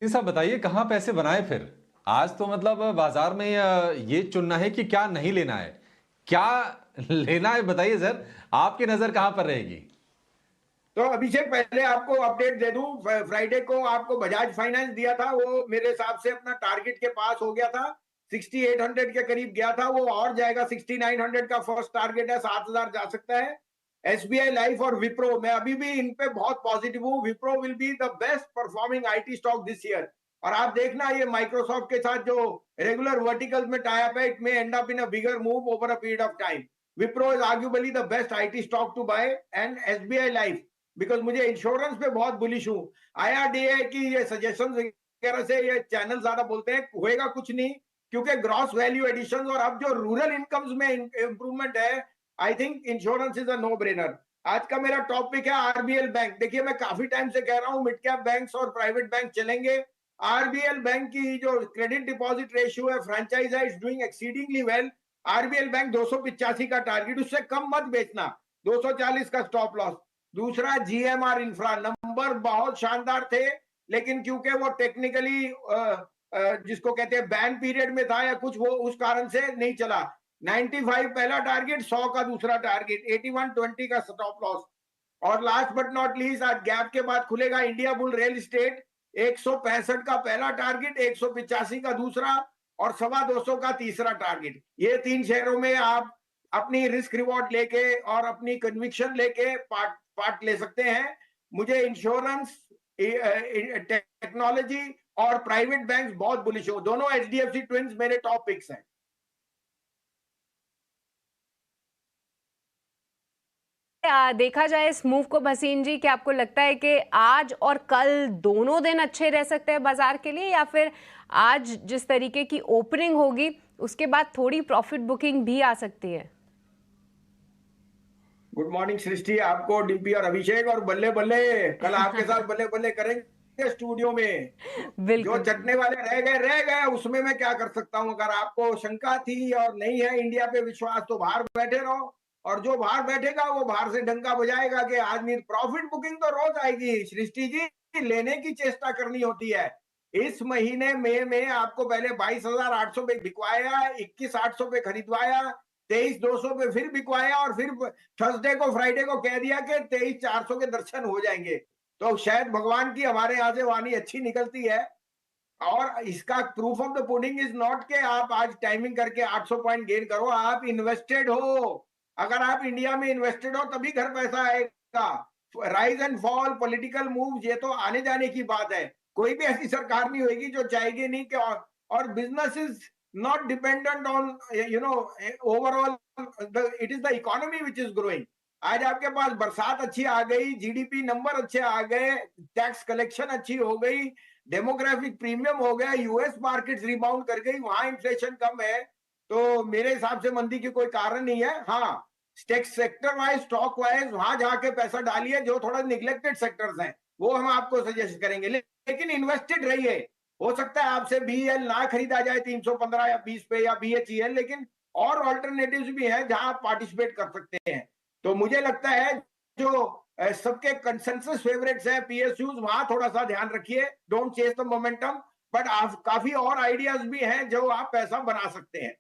ये सब बताइए कहाँ पैसे बनाए फिर? आज तो मतलब बाजार में ये चुनना है कि क्या नहीं लेना है। क्या लेना है बताइए सर, आपकी नजर कहाँ पर रहेगी? तो अभिषेक, पहले आपको अपडेट दे दूं, फ्राइडे को आपको बजाज फाइनेंस दिया था, वो मेरे हिसाब से अपना टारगेट के पास हो गया था। 6800 के करीब गया था, वो और जाएगा। 6900 का फर्स्ट टारगेट है, 7000 जा सकता है। एसबीआई लाइफ और विप्रो, मैं अभी भी इन पे बहुत पॉजिटिव हूँ। Wipro will be the best performing IT stock this year. और आप देखना, ये माइक्रोसॉफ्ट के साथ जो रेगुलर वर्टिकल्स में टाई अप है, it may end up in a bigger move over a period of time. Wipro is arguably the best IT stock to buy, and SBI life, because मुझे इंश्योरेंस पे बहुत bullish हूँ। IRDA की ये suggestion वगैरह से ये चैनल ज्यादा बोलते हैं, होएगा कुछ नहीं, क्योंकि ग्रॉस वैल्यू एडिशन और अब जो रूरल इनकम्स में इंप्रूवमेंट है, I think insurance is a no brainer. आज का मेरा टॉपिक है आरबीएल बैंक। देखिए, मैं काफी टाइम से कह रहा हूँ मिड कैप बैंक्स और प्राइवेट बैंक चलेंगे। आरबीएल बैंक की जो क्रेडिट डिपॉजिट रेशियो है, फ्रेंचाइज है, is doing exceedingly well. RBL bank 285 का टारगेट, उससे कम मत बेचना। 240 का स्टॉप लॉस। दूसरा, जीएमआर इंफ्रा, नंबर बहुत शानदार थे, लेकिन क्योंकि वो टेक्निकली जिसको कहते हैं बैन पीरियड में था या कुछ, वो उस कारण से नहीं चला। 95 पहला टारगेट, 100 का दूसरा टारगेट, 8120 का स्टॉप लॉस। और लास्ट बट नॉट लीस्ट, आज गैप के बाद खुलेगा इंडिया बुल रियल इस्टेट। 165 का पहला टारगेट, 185 का दूसरा, और 225 का तीसरा टारगेट। ये तीन शेयरों में आप अपनी रिस्क रिवॉर्ड लेके और अपनी कन्विक्शन लेके पार्ट पार्ट ले सकते हैं। मुझे इंश्योरेंस, टेक्नोलॉजी और प्राइवेट बैंक बहुत बुलिश हो। दोनों एचडीएफसी ट्विंस मेरे टॉप पिक्स हैं। देखा जाए इस मूव को भसीन जी, क्या आपको लगता है कि आज और कल दोनों दिन अच्छे रह सकते हैं बाजार के लिए, या फिर आज जिस तरीके की ओपनिंग होगी उसके बाद थोड़ी प्रॉफिट बुकिंग भी आ सकती है? गुड मॉर्निंग सृष्टि, आपको, डीपी और अभिषेक, और बल्ले बल्ले, कल आपके साथ बल्ले बल्ले करेंगे स्टूडियो में। जो बिल्कुल। चटने वाले रह गए, उसमें मैं क्या कर सकता हूं। अगर आपको शंका थी और नहीं है इंडिया पे विश्वास, तो बाहर बैठे रहो। और जो बाहर बैठेगा वो बाहर से डंका बजाएगा कि आज नहीं। प्रॉफिट बुकिंग तो रोज आएगी सृष्टि जी, लेने की चेष्टा करनी होती है। इस महीने मई में आपको पहले 22,800 पे बिकवाया, 21,800 पे खरीदवाया, 23,200 पे फिर बिकवाया, और फिर थर्सडे को, फ्राइडे को कह दिया कि 23,400 के दर्शन हो जाएंगे। तो शायद भगवान की हमारे यहाँ से वाणी अच्छी निकलती है। और इसका proof of the pudding is not के आप आज टाइमिंग करके 800 पॉइंट गेन करो, आप इन्वेस्टेड हो। अगर आप इंडिया में इन्वेस्टेड हो तभी घर पैसा आएगा। Rise and fall, political move, ये तो आने जाने की बात है। कोई भी ऐसी सरकार नहीं होगी जो चाहेगी नहीं कि, और business is not dependent on overall, it is the economy which is growing. आज आपके पास बरसात अच्छी आ गई, जीडीपी नंबर अच्छे आ गए, टैक्स कलेक्शन अच्छी हो गई, डेमोग्राफिक प्रीमियम हो गया, यूएस मार्केट रिबाउंड कर गई, वहां इन्फ्लेशन कम है। तो मेरे हिसाब से मंदी की कोई कारण नहीं है। हाँ, सेक्टर वाइज, स्टॉक वाइज वहां जाके पैसा डालिए जो थोड़ा निग्लेक्टेड सेक्टर्स हैं, वो हम आपको सजेस्ट करेंगे। लेकिन इन्वेस्टेड रहिए। हो सकता है आपसे बीएल ना खरीदा जाए 315 या 20 पे, या बीएचईएल, लेकिन और ऑल्टरनेटिव्स भी हैं जहां आप पार्टिसिपेट कर सकते हैं। तो मुझे लगता है जो सबके कंसेंसस फेवरेट्स है पीएसयूज, वहां थोड़ा सा ध्यान रखिए, don't chase the momentum. But काफी और आइडियाज भी हैं जो आप पैसा बना सकते हैं।